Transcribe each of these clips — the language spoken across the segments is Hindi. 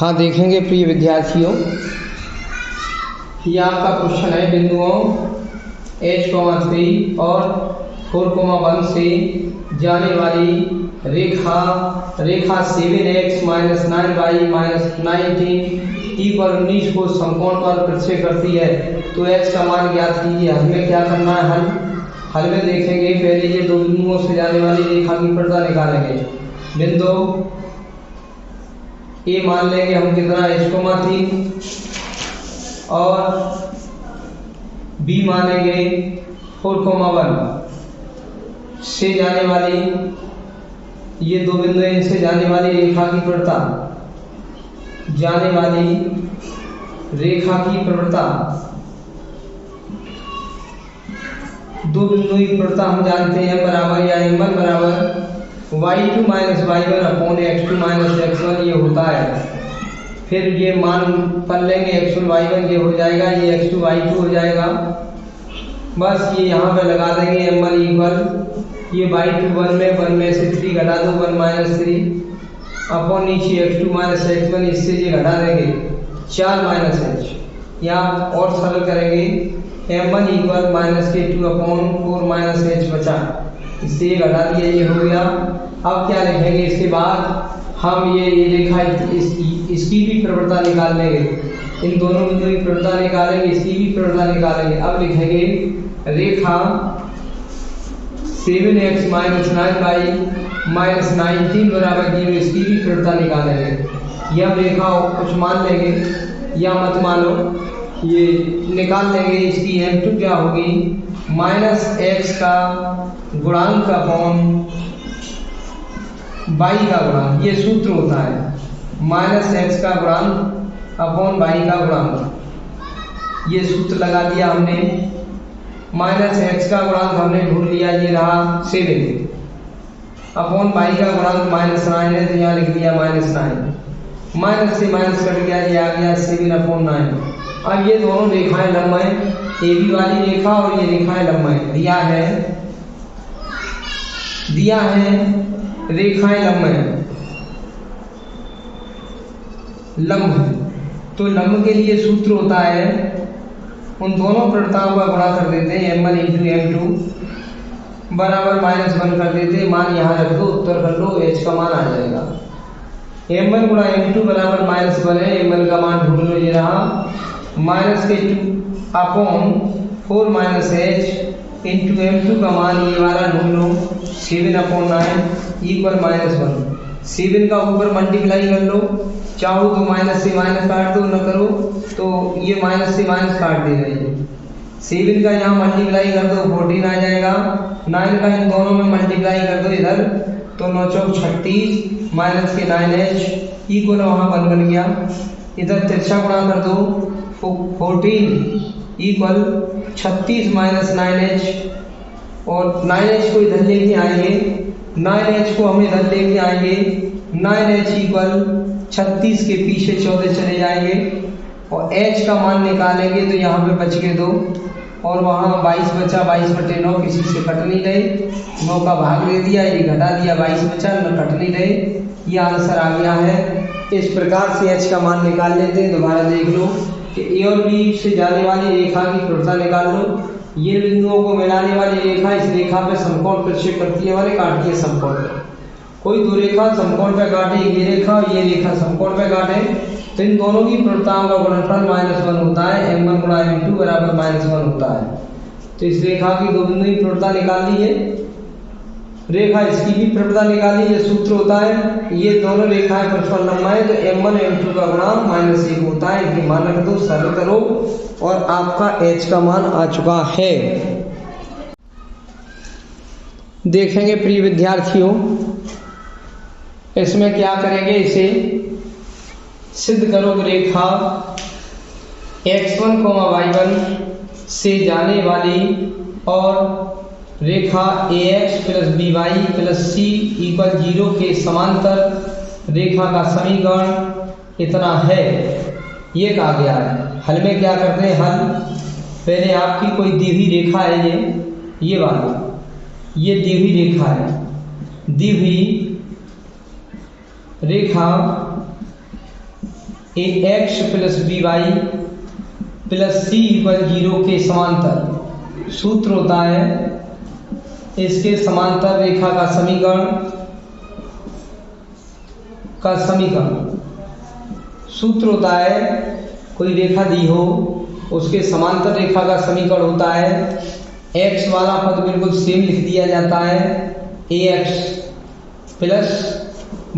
हाँ, देखेंगे प्रिय विद्यार्थियों, ये आपका क्वेश्चन है बिंदुओं h,3 और 4,1 से जाने वाली रेखा 7x - 9y - 19 पर 19 को समकोण पर प्रक्षेप करती है। तो h का मान ज्ञात कीजिए। हमें क्या करना है? हल में देखेंगे। पहले ये दो बिंदुओं से जाने वाली रेखा की प्रता निकालेंगे। बिंदु ए मान लेंगे हम कितना h,3 और बी मानेंगे 4,1 से जाने वाली, ये दो बिंदु इनसे जाने वाली रेखा की प्रवृत्ता, जाने वाली रेखा की प्रवृत्ता, दो बिंदु की प्रवृत्ता हम जानते हैं बराबर या m1 बराबर y2 - y1 upon x2 - x1 ये होता है। फिर ये मान कर लेंगे x1 y1 ये हो जाएगा, ये x2 y2 हो जाएगा। बस ये यहाँ पे लगा देंगे m1 इक्वल, ये y2 1 में से 3 घटा दो 1 - 3 अपॉन नीचे x2 - x1 इससे ये घटा देंगे 4 - h। यहाँ और सरल करेंगे m1 equal -k2 upon 4 - h बचा, इससे ये घटा दिया, ये हो गया। अब क्या लिखेंगे? इसके बाद हम ये रेखा इसकी भी प्रवृत्ता निकाल लेंगे। इन दोनों बिंदुओं की प्रवृत्ता निकालेंगे, इसकी भी प्रवृत्ता निकालेंगे। अब लिखेंगे रेखा 7x - 9y - 19 बराबर 0, इसकी भी प्रवृत्ता निकालेंगे। यह रेखा कुछ मान लेंगे या मत मानो, ये निकाल लेंगे। इसकी m2 क्या होगी? -x का गुणांक अपॉन y का गुणांक, ये सूत्र होता है -x का गुणांक अपॉन y का गुणांक। ये सूत्र लगा दिया हमने। -x का गुणांक हमने ढूंढ लिया, ये रहा 7 अपॉन y का गुणांक -9 है, तो यहाँ लिख दिया -9। माइनस से माइनस कट गया, ये आ गया 7/9। अब ये दोनों रेखाएं लंब हैं, ए बी वाली रेखा और ये रेखाएं लंब हैं। दिया है रेखाएं लंब हैं, लंब। तो लंब के लिए सूत्र होता है, उन दोनों प्रवृत्ताओं का गुणा कर देते हैं, m1 × m2 बराबर -1 कर देते हैं। मान यहाँ रख दो, उत्तर कर लो, h का मान आ जाएगा। m1 × m2 बराबर -1 है, m1 का मान ढूंढ लो, ये रहा -k2 upon 4 - h into m2 का मान ये वाला ढूंढ लो 7/9 इक्वल -1। 7 का ऊपर मल्टीप्लाई कर लो, चाहो तो माइनस से माइनस काट दो, न करो तो ये माइनस से माइनस काट दे रही है। 7 का यहाँ मल्टीप्लाई कर दो 14 आ जाएगा, 9 का इन दोनों में मल्टीप्लाई कर दो इधर, तो 9 चौक 36 माइनस के 9h इक्वल वहाँ 1 बन गया। इधर तिरछा गुणा कर दो, 14 इक्वल 36 - 9h, और 9h को इधर लेके आएंगे, 9h को हम इधर लेके आएंगे, 9h इक्वल 36 के पीछे 14 चले जाएंगे और h का मान निकालेंगे, तो यहाँ पे बच के 2 और वहाँ 22 बचा, 22/9 किसी से कट नहीं रहे, 9 का भाग ले दिया, ये घटा दिया, 22 बचा, न कट नहीं रहे, ये आंसर आ गया है। इस प्रकार से h का मान निकाल लेते हैं। दोबारा देख लो कि a और b से जाने वाली रेखा की प्रवृत्ता निकाल लो। ये बिंदुओं को मिलाने वाली रेखा इस रेखा पे समकोण प्रक्षेप करती है, हमारे काटती है समकोण पे। कोई दो रेखा समकोण पे काटे, ये रेखा और ये रेखा समकोण पे काटे, तो इन दोनों की प्रवृत्ताओं का गुणनफल -1 होता है, m1 × m2 बराबर -1 होता है। तो इस रेखा की दो बिंदु की प्रवृत्ता निकाल ली है, रेखा इसकी भी प्रवृत्ता निकाली, ये सूत्र होता है। ये दोनों रेखाएं परस्पर लंब है, तो m1 m2 का गुणांक -1 होता है। इनके मान रख दो, सरल करो और आपका h का मान आ चुका है। देखेंगे प्रिय विद्यार्थियों, इसमें क्या करेंगे? इसे सिद्ध करो कि रेखा x1, y1 से जाने वाली और रेखा ax + by + c = 0 के समांतर रेखा का समीकरण इतना है, ये कहा गया है। हल में क्या करते हैं? हल पहले आपकी कोई दी हुई रेखा है, ये वाली, ये दी हुई रेखा है, दी हुई रेखा a x plus b y plus c equal 0 के समांतर सूत्र होता है इसके समांतर रेखा का समीकरण सूत्र होता है कोई रेखा दी हो उसके समांतर रेखा का समीकरण होता है एक्स वाला पद बिल्कुल सेम लिख दिया जाता है ए एक्स प्लस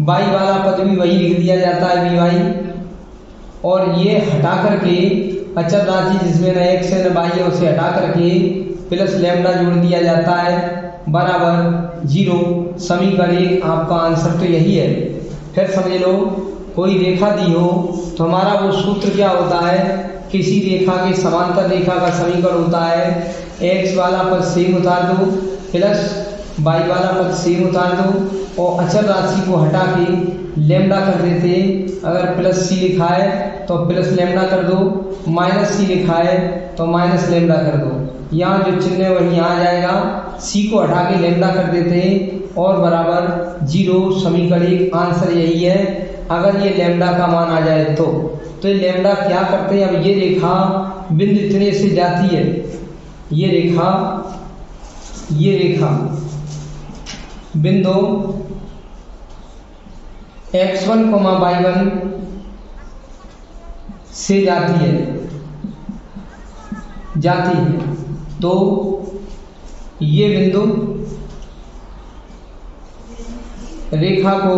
वाई वाला पद भी वही लिख दिया जाता है बी वाई और ये हटा करके अचर राशि जिसमें न एक्स है न वाई है उसे हटा करके प्लस लैम्डा जोड़ दिया जाता है बराबर 0। समीकरण 1 आपका आंसर तो यही है। फिर समझ लो कोई रेखा दी हो तो हमारा वो सूत्र क्या होता है किसी रेखा के समांतर रेखा का समीकरण होता है एक्स वाला पद सेम उतार दो प्लस वाई वाला पद सेम उतार दो और अचर राशि को हटा के लैम्डा कर देते। अगर प्लस सी लिखा है तो प्लस लैम्डा कर दो, माइनस सी लिखा है तो माइनस लैम्डा कर दो। यहाँ जो चिन्ह है वही यहाँ आ जाएगा, सी को हटा के लैम्डा कर देते हैं और बराबर 0। समीकरण 1 आंसर यही है। अगर ये लैम्डा का मान आ जाए तो ये लैम्डा क्या करते हैं, अब ये रेखा बिंदु इतने से जाती है, ये रेखा बिंदु x1, y1 से जाती है तो ये बिंदु रेखा को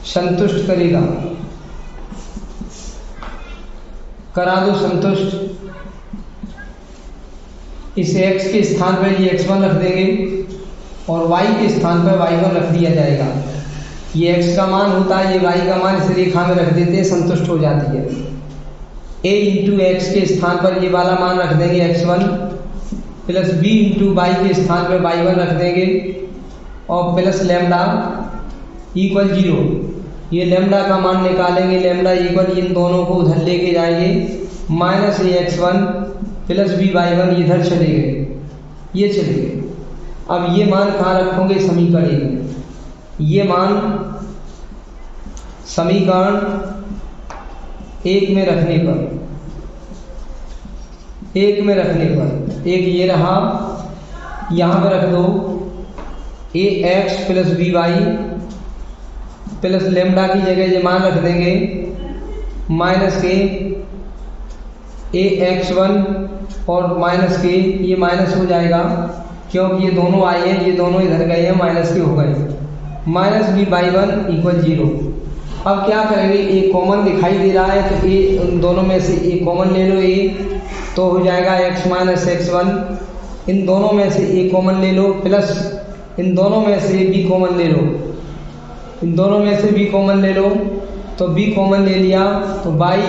संतुष्ट करेगा। करा दो संतुष्ट। इस x के स्थान पर ये x1 रख देंगे और y के स्थान पर y1 रख दिया जाएगा। ये x का मान होता है, ये y का मान इस रेखा में रख देते हैं, संतुष्ट हो जाती है। a इंटू एक्स के स्थान पर ये वाला मान रख देंगे x1 plus b into Y के स्थान पर y1 रख देंगे और प्लस लैम्डा इक्वल 0। ये लैम्डा का मान निकालेंगे, लैम्डा इक्वल इन दोनों को उधर लेके जाएंगे, माइनस x1 प्लस by1 इधर चले गए, ये चले गए। अब ये मान कहाँ रखोगे, समीकरण 1 में। ये मान समीकरण 1 में रखने पर एक ये रहा, यहाँ पे रख दो a x plus b y plus lambda की जगह ये मान रख देंगे माइनस के ए x1 और माइनस के, ये माइनस हो जाएगा क्योंकि ये दोनों आए हैं, ये दोनों इधर गए हैं, माइनस के हो गए, माइनस बी y1 इक्वल 0। अब क्या करेंगे, ए कॉमन दिखाई दे रहा है तो ए उन दोनों में से ए कॉमन ले लो, ए तो हो जाएगा x माइनस x1। इन दोनों में से ए कॉमन ले लो प्लस इन दोनों में से बी कॉमन ले लो, इन दोनों में से बी कॉमन ले लो तो बी कॉमन ले लिया तो y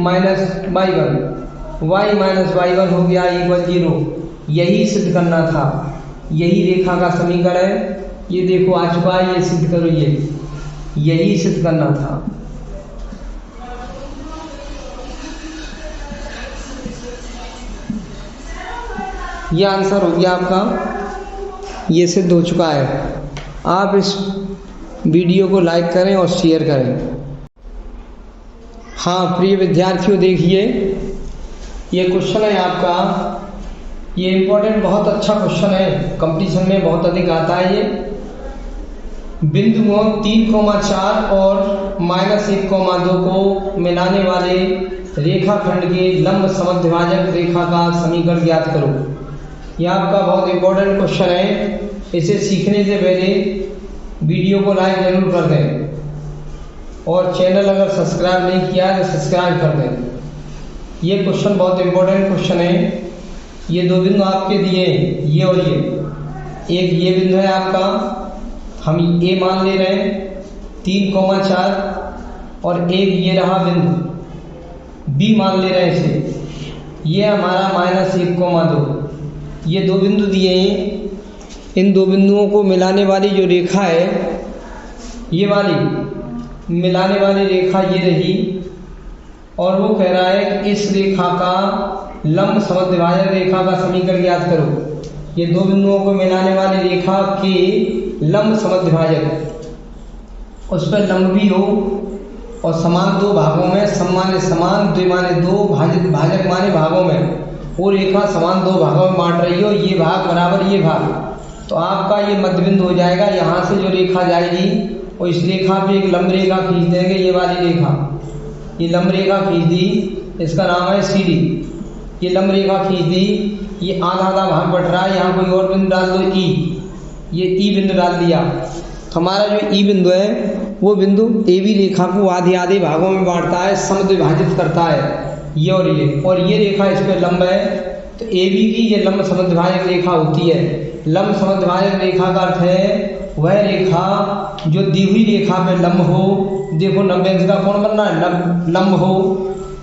minus y1 minus y1 हो गया इक्वल 0। यही सिद्ध करना था, यही रेखा का समीकरण है, ये देखो आ चुका है, ये सिद्ध करो, यही सिद्ध करना था। ये आंसर हो गया आपका, ये सिद्ध हो चुका है। आप इस वीडियो को लाइक करें और शेयर करें। हाँ प्रिय विद्यार्थियों, देखिए ये क्वेश्चन है आपका, ये इम्पोर्टेंट बहुत अच्छा क्वेश्चन है, कंपटीशन में बहुत अधिक आता है। ये बिंदुओं 3,4 और -1,2 को मिलाने वाले रेखाखंड के लंब समद्विभाजक रेखा का समीकरण ज्ञात करो। यह आपका बहुत इम्पोर्टेंट क्वेश्चन है। इसे सीखने से पहले वीडियो को लाइक जरूर कर दें और चैनल अगर सब्सक्राइब नहीं किया है तो सब्सक्राइब कर दें। ये क्वेश्चन बहुत इम्पोर्टेंट क्वेश्चन है। ये दो बिंदु आपके दिए, ये और ये, एक ये बिंदु है आपका, हम ए मान ले रहे हैं 3,4 और एक ये रहा बिंदु बी मान ले रहे हैं इसे, ये हमारा -1,2। ये दो बिंदु दिए हैं, इन दो बिंदुओं को मिलाने वाली जो रेखा है, ये वाली मिलाने वाली रेखा ये रही और वो कह रहा है कि इस रेखा का लंब समद्विभाजक रेखा का समीकरण ज्ञात करो। ये दो बिंदुओं को मिलाने वाली रेखा के लंब समद्विभाजक, उस पर लंब भी हो और समान दो भागों में, सम माने समान, द्वि माने दो, भाजक माने भागों में, वो रेखा समान दो भागों में बांट रही हो, ये भाग बराबर ये भाग, तो आपका ये मध्य बिंदु हो जाएगा। यहाँ से जो रेखा जाएगी और इस रेखा पे एक लंब रेखा खींच देंगे, ये वाली रेखा, ये लंब रेखा खींच दी, इसका नाम है CD। ये लंब रेखा खींच दी, ये आधा आधा भाग बट रहा है, यहाँ कोई और बिंदु डाल दो E, ये E बिंदु डाल दिया। तो हमारा जो E बिंदु है वो बिंदु AB रेखा को आधे आधे भागों में बांटता है, समद्विभाजित करता है, ये और ये रेखा इस पे लंब है, तो AB की ये लंब समद्विभाजक रेखा होती है। लंब समद्विभाजक रेखा का अर्थ है वह रेखा जो दी हुई रेखा पे लंब हो, देखो 90 अंश का कोण बन रहा है, लंब हो,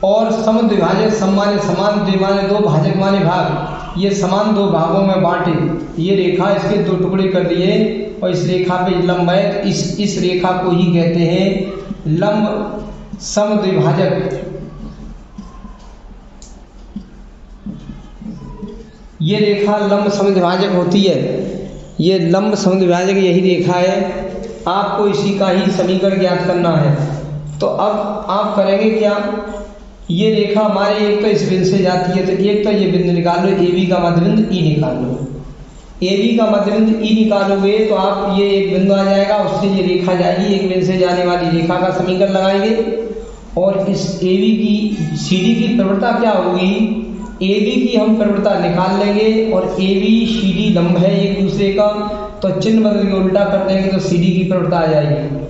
और समद्विभाजक, सम माने समान, द्वि माने दो, भाजक माने भाग, ये समान दो भागों में बांटे, ये रेखा इसके दो टुकड़े कर दिए और इस रेखा पे लंब है, तो इस रेखा को ही कहते हैं लंब समद्विभाजक। ये रेखा लंब समद्विभाजक होती है, ये लंब समद्विभाजक यही रेखा है। आपको इसी का ही समीकरण ज्ञात करना है। तो अब आप करेंगे क्या, ये रेखा हमारे एक तो इस बिंदु से जाती है, तो एक तो ये बिंदु निकाल लो, AB का मध्य बिंदु E निकाल लो। AB का मध्य बिंदु E निकालोगे तो आप ये एक बिंदु आ जाएगा, उससे ये रेखा जाएगी, एक बिंदु से जाने वाली रेखा का समीकरण लगाएंगे और इस AB की CD की प्रवणता क्या होगी, AB की हम प्रवणता निकाल लेंगे और AB CD लंब है एक दूसरे का, तो चिन्ह बदल के उल्टा कर देंगे तो CD की प्रवणता आ जाएगी।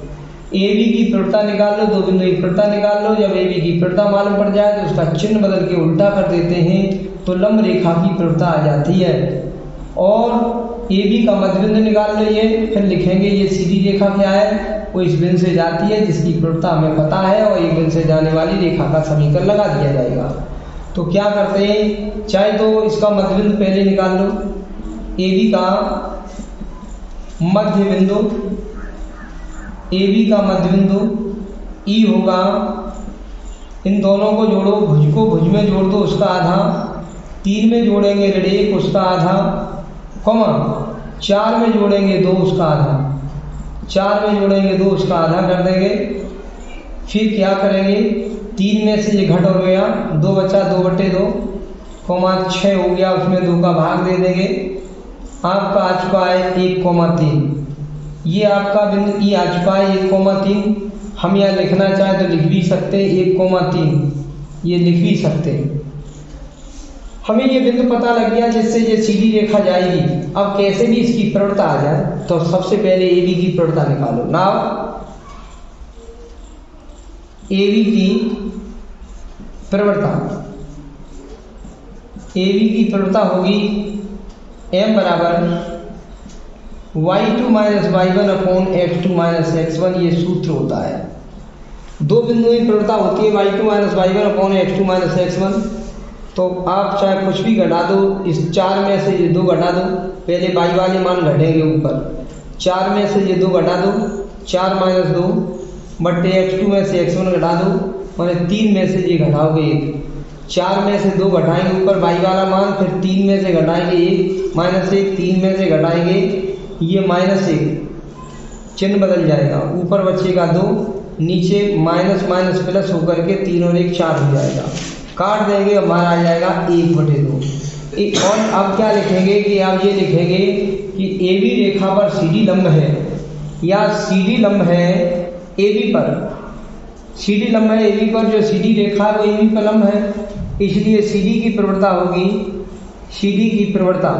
AB की प्रवणता निकाल लो, दो बिंदु की प्रवणता निकाल लो, जब AB की प्रवणता मालूम पड़ जाए तो उसका चिन्ह बदल के उल्टा कर देते हैं तो लंब रेखा की प्रवणता आ जाती है। और AB का मध्य बिंदु निकाल लो, ये फिर लिखेंगे ये CD रेखा क्या है, वो इस बिंदु से जाती है जिसकी प्रवणता हमें पता है, और एक बिंदु से जाने वाली रेखा का समीकरण लगा दिया जाएगा। तो क्या करते हैं, चाहे तो इसका मध्य बिंदु पहले निकाल लो, AB का मध्य बिंदु, AB का मध्य बिंदु E होगा, इन दोनों को जोड़ो, भुज को भुज में जोड़ दो उसका आधा, 3 में जोड़ेंगे ऋण 1 उसका आधा, कॉमा 4 में जोड़ेंगे 2 उसका आधा, 4 में जोड़ेंगे 2 उसका आधा कर देंगे। फिर क्या करेंगे, 3 में से ये घट हो गया, 2 बचा, 2/2, कॉमा 6 हो गया, उसमें 2 का भाग दे देंगे, आपका आ चुका है 1,3। ये आपका बिंदु E आ चुका है 1,3। हम यहाँ लिखना चाहें तो लिख भी सकते हैं 1,3, ये लिख भी सकते हैं। हमें ये बिंदु पता लग गया जिससे ये सीधी रेखा जाएगी। अब कैसे भी इसकी प्रवणता आ जाए तो सबसे पहले AB की प्रवणता निकालो। नाउ AB की प्रवणता, AB की प्रवणता होगी M बराबर y2 minus y1 upon x2 minus x1, ये सूत्र होता है। दो बिंदुओं की प्रवणता होती है y2 minus y1 upon x2 minus x1, तो आप चाहे कुछ भी घटा दो, इस 4 में से ये 2 घटा दो, पहले y वाले मान घटेंगे ऊपर, 4 में से ये 2 घटा दो, 4 माइनस 2 बट्टे x2 में से x1 घटा दो, मैंने 3 में से ये घटाओगे 1, 4 में से 2 घटाएंगे ऊपर y वाला मान, फिर 3 में से घटाएंगे 1 माइनस 1, 3 में से घटाएंगे ये -1, चिन्ह बदल जाएगा, ऊपर बचेगा 2, नीचे माइनस माइनस प्लस होकर के 3 और 1 4 हो जाएगा, काट देंगे, हमारा आ जाएगा 1/2। और अब क्या लिखेंगे कि आप ये लिखेंगे कि AB रेखा पर CD लंब है या CD लंब है AB पर, CD लंब है AB पर, जो CD रेखा है वो AB पर लंब है, इसलिए CD की प्रवणता होगी, CD की प्रवणता,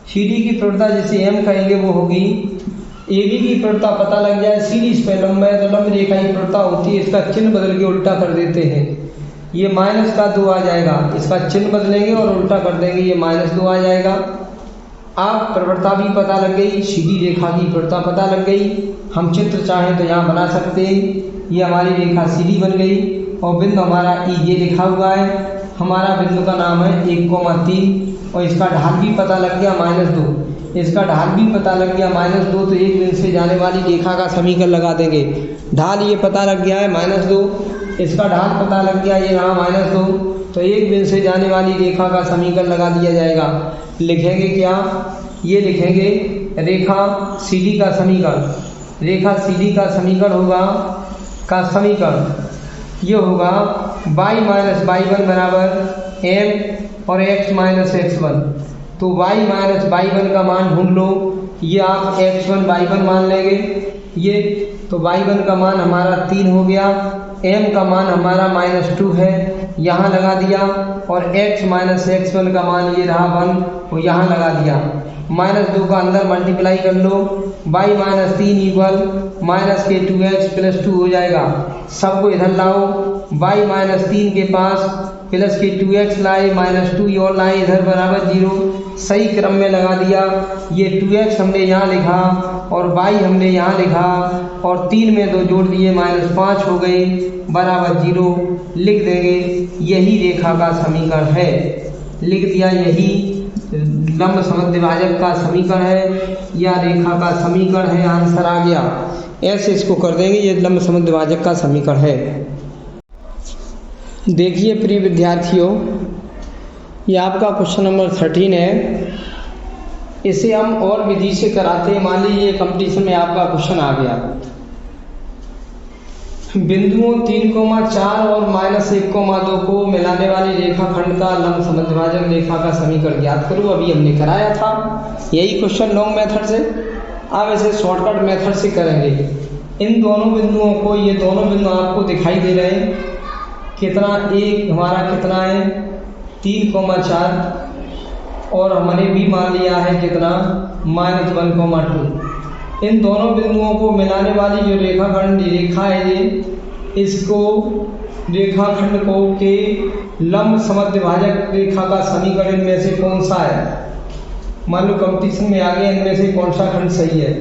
CD की प्रवणता जिसे M कहेंगे वो होगी, AB की प्रवणता पता लग जाए, CD इस पर लंब है तो लंब रेखा की प्रवणता होती है, इसका चिन्ह बदल के उल्टा कर देते हैं, ये -2 आ जाएगा, इसका चिन्ह बदलेंगे और उल्टा कर देंगे, ये -2 आ जाएगा। आप प्रवणता भी पता लग गई, CD रेखा की प्रवणता पता लग गई, हम चित्र चाहें तो यहाँ बना सकते हैं, ये हमारी रेखा CD बन गई और बिंदु हमारा E ये लिखा हुआ है, हमारा बिंदु का नाम है 1,3 और इसका ढाल भी पता लग गया -2, इसका ढाल भी पता लग गया -2, तो एक बिंदु से जाने वाली रेखा का समीकरण लगा देंगे। ढाल ये पता लग गया है -2, इसका ढाल पता लग गया ये रहा -2, तो एक बिंदु से जाने वाली रेखा का समीकरण लगा दिया जाएगा। लिखेंगे क्या, ये लिखेंगे रेखा CD का समीकरण, रेखा CD का समीकरण होगा का समीकरण ये होगा y माइनस y1 बराबर m और x माइनस x1। तो y माइनस y1 का मान ढूंढ लो, ये आप x1 y1 मान लेंगे, ये तो y1 का मान हमारा 3 हो गया, m का मान हमारा -2 है, यहाँ लगा दिया, और x माइनस x1 का मान ये रहा 1, वो यहाँ लगा दिया। -2 का अंदर मल्टीप्लाई कर लो, y माइनस 3 इक्वल माइनस के 2x प्लस 2 हो जाएगा। सबको इधर लाओ, y माइनस 3 के पास प्लस के 2x लाए, -2 और लाए, इधर बराबर 0, सही क्रम में लगा दिया। ये 2x हमने यहाँ लिखा और y हमने यहाँ लिखा, और 3 में 2 जोड़ दिए, -5 हो गए, बराबर 0 लिख देंगे। यही रेखा का समीकरण है, लिख दिया, यही लंब समद्विभाजक का समीकरण है या रेखा का समीकरण है, आंसर आ गया। ऐसे इसको कर देंगे, ये लंब समद्विभाजक का समीकरण है। देखिए प्रिय विद्यार्थियों, ये आपका क्वेश्चन नंबर 13 है। इसे हम और विधि से कराते हैं। मान लीजिए कंपटीशन में आपका क्वेश्चन आ गया, बिंदुओं 3,4 और -1,2 को मिलाने वाली रेखाखंड का लंब समद्विभाजक रेखा का समीकरण ज्ञात करो। अभी हमने कराया था यही क्वेश्चन लॉन्ग मेथड से, अब इसे शॉर्टकट मेथड से करेंगे। इन दोनों बिंदुओं को, ये दोनों बिंदु आपको दिखाई दे रहे हैं, कितना एक हमारा कितना है 3,4 और हमने भी मान लिया है कितना -1,2। इन दोनों बिंदुओं को मिलाने वाली जो रेखाखंड रेखा है, ये इसको रेखाखंड को के लंब समद्विभाजक रेखा का समीकरण इनमें से कौन सा है। मान लो कंपटीशन में आ गया, इनमें से कौन सा खंड सही है।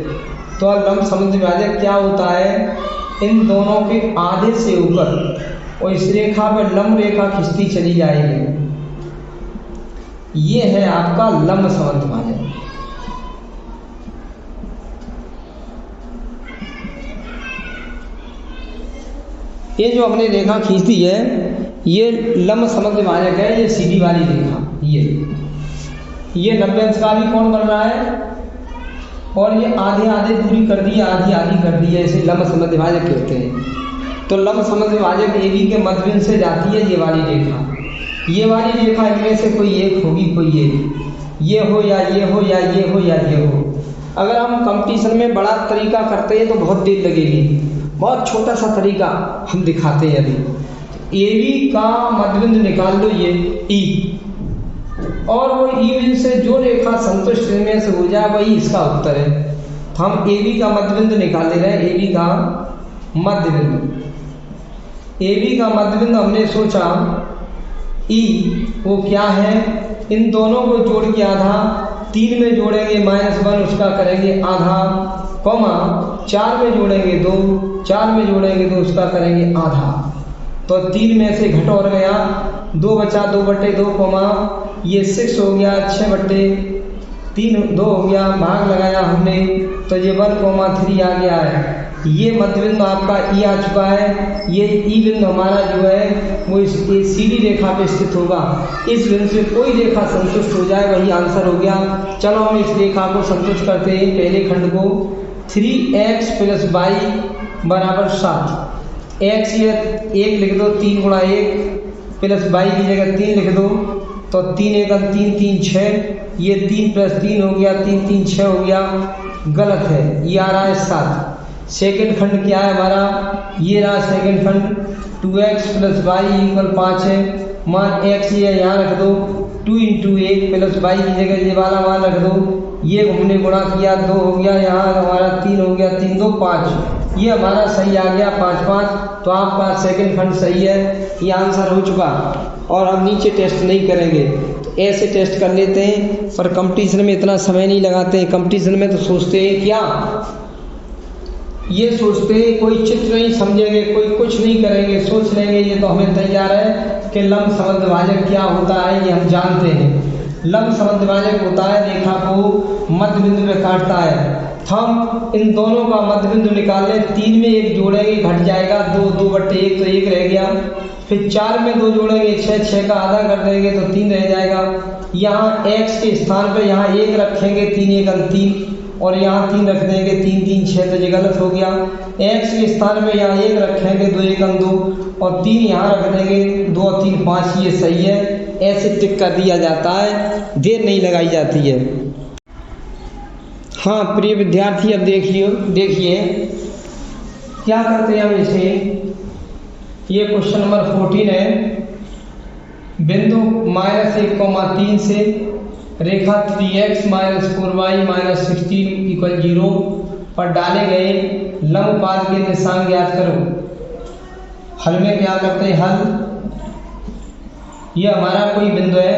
तो लंब समद्विभाजक क्या होता है, इन दोनों के आधे से ऊपर और इस रेखा पर लंब रेखा खिंचती चली जाएगी, ये है आपका लंब समद्विभाजक। ये जो हमने रेखा खींचती है, ये लंब समद्विभाजक है। ये सीधी वाली रेखा, ये 90 अंश का भी कोण बन रहा है, और ये आधे आधे दूरी कर दी, आधी आधी कर दी है, इसे लंब समद्विभाजक कहते हैं। तो लंब समद्विभाजक AB के मध्यबिंदु से जाती है ये वाली रेखा। ये वाली रेखा इनमें से कोई एक होगी, कोई ये हो या ये हो या ये हो या ये हो। अगर हम कंपटीशन में बड़ा तरीका करते हैं तो बहुत देर लगेगी, बहुत छोटा सा तरीका हम दिखाते हैं। अभी AB का मध्यबिंदु निकाल लो, ये E, और वो E बिंदु से जो रेखा संतुष्ट इनमें से हो जाए वही इसका उत्तर है। तो हम AB का मध्यबिंदु निकाल ले रहे हैं। AB का मध्यबिंदु, AB का मध्यबिंदु हमने सोचा E वो क्या है, इन दोनों को जोड़ के आधा, 3 में जोड़ेंगे -1 उसका करेंगे आधा, कॉमा 4 में जोड़ेंगे 2, 4 में जोड़ेंगे 2 उसका करेंगे आधा। तो 3 में से घट और गया, 2 बचा, 2/2 कॉमा ये 6 हो गया, 6/3 2 हो गया, भाग लगाया हमने, तो ये 1,3 आ गया है। ये मध्यबिंदु आपका E आ चुका है। ये E बिंदु हमारा जो है वो इस सीधी रेखा पे स्थित होगा। इस बिंदु से कोई रेखा संतुष्ट हो जाए वही आंसर हो गया। चलो हम इस रेखा को संतुष्ट करते हैं। पहले खंड को 3x + y बराबर 7, x ये 1 लिख दो, 3 × 1 प्लस y की जगह 3 लिख दो, तो 3 × 1 3, 3 6, ये 3 + 3 हो गया, 3 3 6 हो गया, गलत है, ये आ रहा है 7। सेकेंड खंड क्या है हमारा, ये रहा सेकेंड खंड, 2x + y = 5 है, मान x ये यहाँ रख दो, 2 × 1 प्लस y की जगह ये वाला मान रख दो, ये हमने गुणा किया 2 हो गया, यहाँ हमारा 3 हो गया, 3 2 5, ये हमारा सही आ गया 5 5। तो आपका सेकेंड खंड सही है, ये आंसर हो चुका। और हम नीचे टेस्ट नहीं करेंगे, तो ऐसे टेस्ट कर लेते हैं, पर कंपटीशन में इतना समय नहीं लगाते हैं। कंपटीशन में तो सोचते हैं क्या, ये सोचते हैं कोई चित्र नहीं समझेंगे, कोई कुछ नहीं करेंगे, सोच लेंगे ये तो हमें तैयार है कि लंब समद्विभाजक क्या होता है, ये हम जानते हैं। लंब समद्विभाजक होता है रेखा को मध्य बिंदु में काटता है। हम इन दोनों का मध्य बिंदु निकाल लें, 3 में 1 जोड़ेंगे घट जाएगा 2, 2/1 तो 1 रह गया, फिर 4 में 2 जोड़ेंगे 6, 6 का आधा कर देंगे तो 3 रह जाएगा। यहाँ x के स्थान पर यहाँ 1 रखेंगे, 3 × 1 = 3, और यहाँ 3 रख देंगे, 3 3 6, तो ये गलत हो गया। x के स्थान में यहाँ 1 रखेंगे, 2 1 2, और 3 यहाँ रख देंगे, 2 और 3 5, ये सही है। ऐसे टिक कर दिया जाता है, देर नहीं लगाई जाती है। हाँ प्रिय विद्यार्थी, अब देखिए क्या करते हैं हम इसे। ये क्वेश्चन नंबर 14 है। बिंदु -1,3 से रेखा 3x - 4y - 16 = 0 पर डाले गए लंब पाद के निशान ज्ञात करो। हल में क्या करते हैं, हल ये हमारा कोई बिंदु है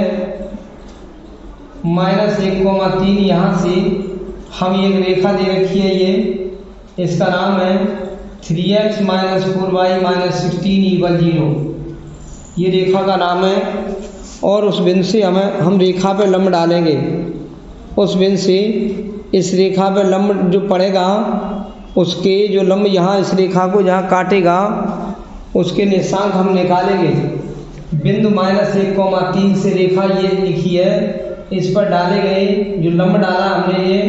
-1,3, यहाँ से हम एक रेखा दे रखी है, ये इसका नाम है 3x - 4y - 16 = 0, ये रेखा का नाम है। और उस बिंदु से हम रेखा पे लंब डालेंगे। उस बिंदु से इस रेखा पे लंब जो पड़ेगा, उसके जो लंब यहाँ इस रेखा को जहाँ काटेगा, उसके निशान हम निकालेंगे। बिंदु -1,3 से रेखा ये लिखी है, इस पर डाले गए जो लंब डाला हमने, ये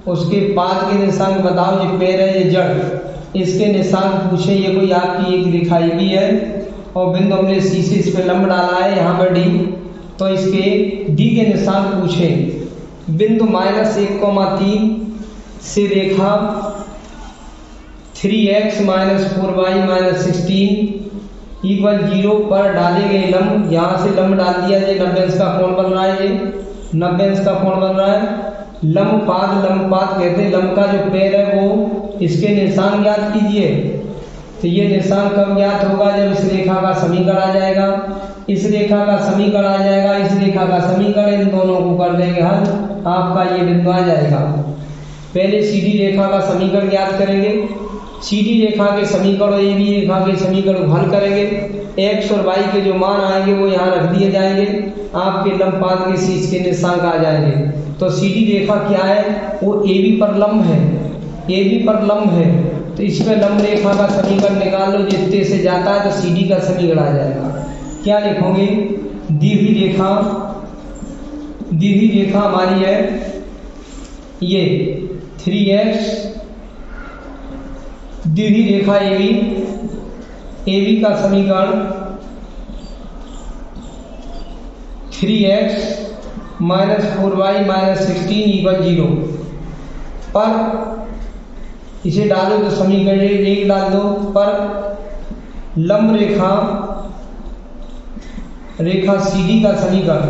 उसके पाद के निशान बताओ। ये पैर है, ये जड़, इसके निशान पूछे। ये कोई आपकी एक रेखा ये भी है, और बिंदु हमने सी से इस पे लंब डाला है, यहाँ पर डी, तो इसके डी के निशान पूछे। बिंदु -1,3 से रेखा 3x - 4y - 16 = 0 पर डाले गए लंब, यहाँ से लंब डाल दिया। ये 90 अंश का कोण बन रहा है, ये 90 अंश का कोण बन रहा है। लंब पाद कहते हैं, लंब का जो पैर है वो, इसके निशान ज्ञात कीजिए। तो ये निशान कब ज्ञात होगा, जब इस रेखा का समीकरण आ जाएगा, इस रेखा का समीकरण आ जाएगा, इस रेखा का समीकरण, इन दोनों को कर देंगे हल, आपका ये बिंदु आ जाएगा। पहले सीधी रेखा का समीकरण ज्ञात करेंगे। सीधी रेखा के समीकरण, ए बी रेखा के समीकरण को हल करेंगे। x और y के जो मान आएंगे वो यहाँ रख दिए जाएंगे, आपके लंब पाद के शीर्ष के निशान आ जाएंगे। तो सीधी रेखा क्या है, वो ए बी पर लंब है, ए बी पर लंब है। तो इसमें लंब रेखा का समीकरण निकाल लो, जितने से जाता है तो सीधी का समीकरण आ जाएगा। क्या लिखोगे, दी हुई रेखा हमारी है ये 3x, दी हुई रेखा ए बी का समीकरण 3x - 4y - 16 = 0 पर इसे डालो तो समीकरण 1 डाल दो। पर लंब रेखा सीधी का समीकरण,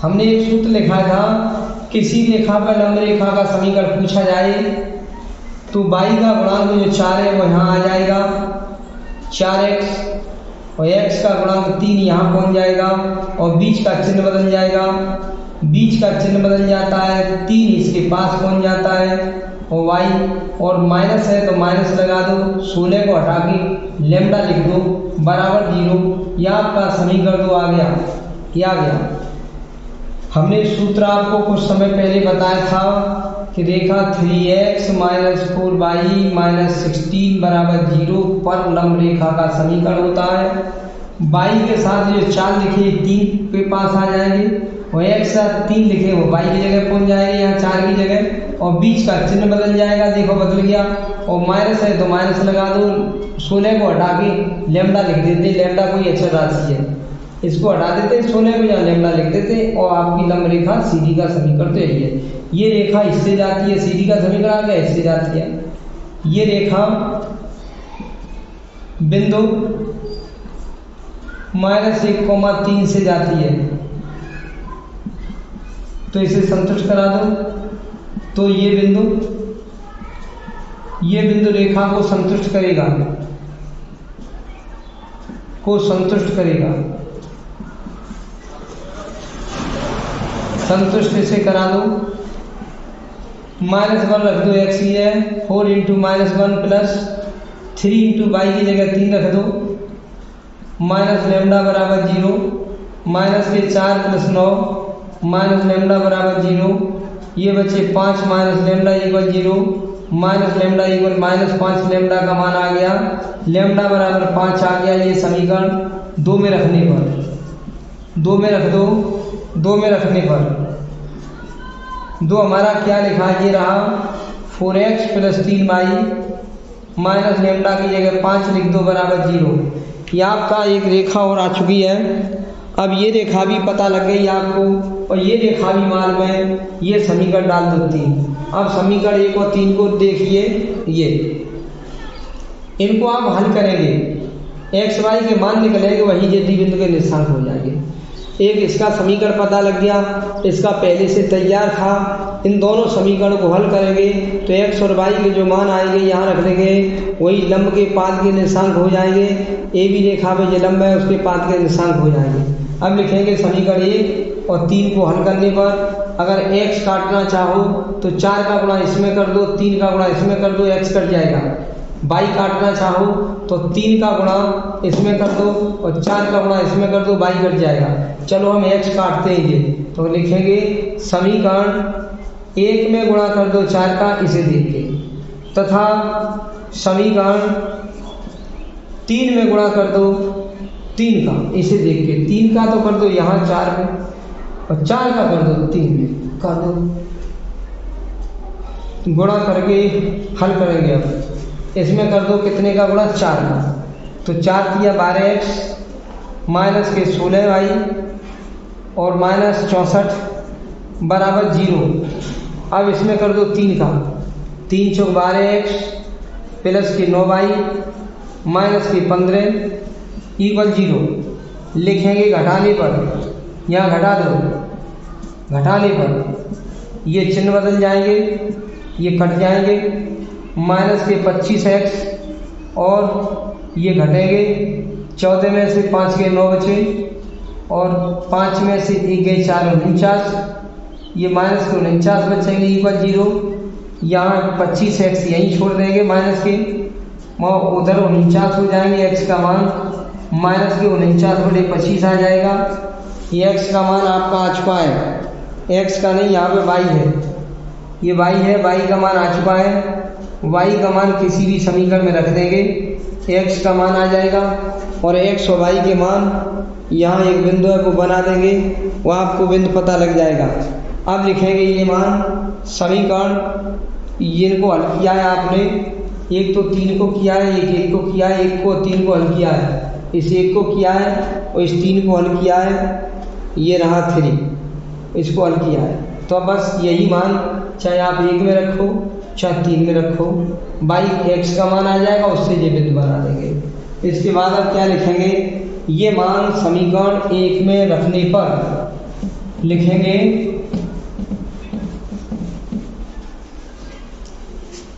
हमने एक सूत्र लिखा था, किसी रेखा पर लंब रेखा का समीकरण पूछा जाए तो y का गुणांक जो 4 है वो यहाँ आ जाएगा 4x, और x का गुणांक 3 यहाँ पहुँच जाएगा, और बीच का चिन्ह बदल जाएगा। बीच का चिन्ह बदल जाता है, 3 इसके पास पहुँच जाता है, और y और माइनस है तो माइनस लगा दो, 16 को हटा के लेमडा लिख दो बराबर 0। यह आपका समीकरण तो आ गया, क्या आ गया। हमने सूत्र आपको कुछ समय पहले बताया था कि रेखा 3x - 4y - 16 = 0 पर लंब रेखा का समीकरण होता है। y के साथ जो 4 लिखे 3 के पास आ जाएंगे, और x साथ 3 लिखे वो y की जगह पहुंच जाएंगे, यहाँ 4 की जगह, और बीच का चिन्ह बदल जाएगा, देखो बदल गया, और माइनस है तो माइनस लगा दो, 16 को हटा के लेमडा लिख देते। लेमडा कोई अक्षर राशि है, इसको हटा देते, 16 को यहाँ लेमडा लिख देते, और आपकी लंब रेखा सीधी का समीकरण तो यही है। ये रेखा इससे जाती है, सीधी का समीकरण आ गया, इससे जाती है। ये रेखा बिंदु -1,3 से जाती है, तो इसे संतुष्ट करा दो। तो ये बिंदु रेखा को संतुष्ट करेगा, संतुष्ट इसे करा दो। -1 रख दो, x की है 4 × -1 प्लस 3 × y की जगह 3 रख दो, माइनस लेमडा बराबर 0, माइनस के 4 + 9 माइनस लेमडा बराबर 0, ये बचे 5 minus lambda = 0, minus lambda = -5 lambda का मान आ गया, लेमडा बराबर 5 आ गया। ये समीकरण 2 में रखने पर, 2 में रख दो, 2 में रखने पर दो हमारा क्या लिखा है, ये रहा 4x plus 3y minus lambda की जगह 5 लिख दो बराबर 0। ये आपका एक रेखा और आ चुकी है। अब ये रेखा भी पता लग गई आपको, और ये रेखा भी मालूम है। ये समीकरण डाल दो 3। अब समीकरण 1 और 3 को देखिए, ये इनको आप हल करेंगे, एक्स वाई के मान निकलेंगे, वही यदि बिंदु के निशांक हो जाएंगे। एक इसका समीकरण पता लग गया, इसका पहले से तैयार था। इन दोनों समीकरणों को हल करेंगे तो एक्स और वाई के जो मान आएंगे यहाँ रख देंगे, वही लंब के पाद के निशांक हो जाएंगे। ए बी रेखा में जो लंब है उसके पाद के निशांक हो जाएंगे। अब लिखेंगे समीकरण 1 और 3 को हल करने पर अगर x काटना चाहो तो 4 का गुणा इसमें कर दो, 3 का गुणा इसमें कर दो, x कट जाएगा। y काटना चाहो तो 3 का गुणा इसमें कर दो और 4 का गुणा इसमें कर दो, y कट जाएगा। चलो हम x काटते हैं ये, तो लिखेंगे समीकरण 1 में गुणा कर दो 4 का, इसे देख के, तथा समीकरण 3 में गुणा कर दो 3 का, इसे देख के। 3 का तो कर दो यहाँ 4 में, और 4 का कर दो 3 में, कर दो गुणा करके हल करेंगे। अब इसमें कर दो कितने का गुणा, 4 का, तो 4 किया 12x माइनस के 16y और माइनस 64 बराबर 0। अब इसमें कर दो 3 का, 3 चौक 12x प्लस के 9y माइनस के 15 इक्वल 0। लिखेंगे घटाने पर, यहाँ घटा दो, घटाने पर ये चिन्ह बदल जाएंगे, ये कट जाएंगे, माइनस के 25x और ये घटेंगे। 14 में से 5 के 9 बचे और 5 में से 1 गए 4 49, ये माइनस के 49 बचेंगे इक्वल 0। यहाँ 25x यहीं छोड़ देंगे माइनस के, उधर 49 हो जाएंगे। x का मान माइनस के 49/25 आ जाएगा। ये x का मान आपका आ चुका है, x का नहीं, यहाँ पे y है, ये y है, y का मान आ चुका है। y का मान किसी भी समीकरण में रख देंगे, x का मान आ जाएगा, और x और y के मान यहाँ एक बिंदु है वो बना देंगे, वो आपको बिंदु पता लग जाएगा। अब लिखेंगे ये मान समीकरण, इनको हल किया है आपने, एक तो 3 को किया है, एक 1 को किया है, 1 को 3 को हल किया है, इस 1 को किया है और इस 3 को हल किया है, ये रहा 3, इसको हल किया है। तो अब बस यही मान चाहे आप 1 में रखो चाहे 3 में रखो, बाई x का मान आ जाएगा, उससे ये बिंदु बना देंगे। इसके बाद अब क्या लिखेंगे, ये मान समीकरण 1 में रखने पर लिखेंगे,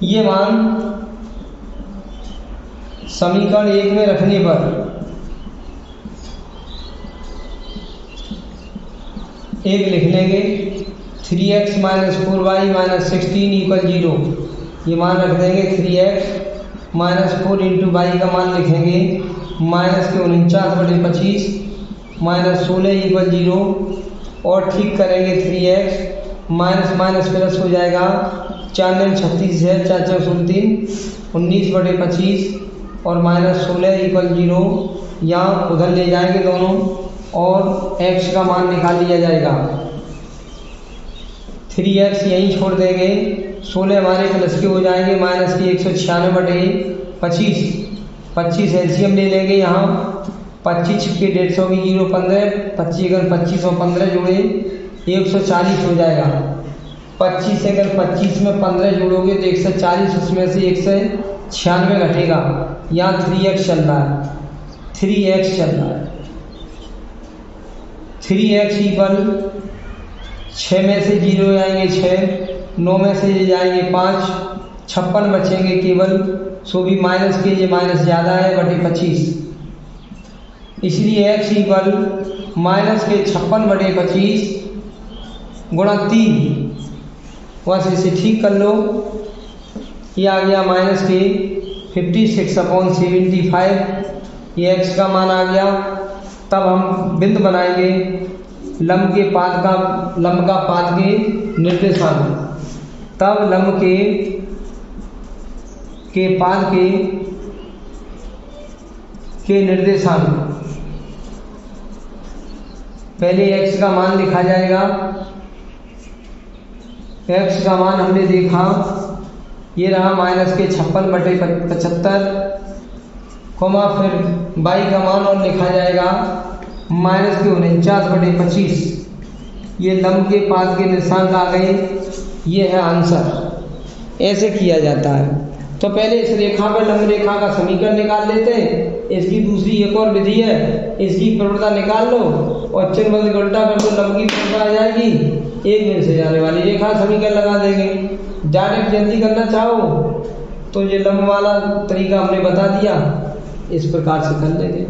ये मान समीकरण 1 में रखने पर एक लिख लेंगे 3x minus 4y minus 16 equal 0। ये मान रख देंगे 3x माइनस 4 इंटू वाई का मान लिखेंगे माइनस के 49/25 माइनस 16 इक्वल 0, और ठीक करेंगे 3x माइनस माइनस प्लस हो जाएगा, 4 में 36 है, 4 4 3 19/25 और माइनस 16 इक्वल 0। यहाँ उधर ले जाएंगे दोनों और x का मान निकाल लिया जाएगा। 3x यहीं छोड़ देंगे, 16 हमारे प्लस के हो जाएंगे, माइनस की 196/25, 25 एलसीएम ले लेंगे। यहाँ 25 के 150 की 0 15, 25 अगर 25 और 15 जोड़े 140 हो जाएगा। 25 से अगर 25 में 15 जोड़ोगे तो 140, उसमें से 196 घटेगा। यहाँ 3x चल रहा है, 3x चल रहा है। 3x इक्वल 6 में से 0 जाएंगे 6, 9 में से ये जाएंगे 5, 56 बचेंगे केवल, सो भी माइनस के, ये माइनस ज़्यादा है /25, इसलिए x इक्वल माइनस के 56/25 गुणा 3। बस इसे ठीक कर लो, ये आ गया माइनस के 56/75, ये x का मान आ गया। तब हम बिंदु बनाएंगे लंब के पाद के निर्देशांक, तब लंब के पाद के निर्देशांक, पहले x का मान लिखा जाएगा, x का मान हमने देखा, ये रहा माइनस के 56/75, कोमा फिर y का मान और लिखा जाएगा माइनस के 49/25। ये लंब के पास के निशान आ गए, ये है आंसर। ऐसे किया जाता है। तो पहले इस रेखा पर लंब रेखा का समीकरण निकाल लेते हैं। इसकी दूसरी एक और विधि है, इसकी प्रवणता निकाल लो और चिन्ह बदल के उल्टा कर दो, लंब की प्रवणता आ जाएगी, एक बिंदु से जाने वाली रेखा समीकरण लगा देंगे। डायरेक्ट जल्दी करना चाहो तो ये लंब वाला तरीका हमने बता दिया, इस प्रकार से कर लेंगे।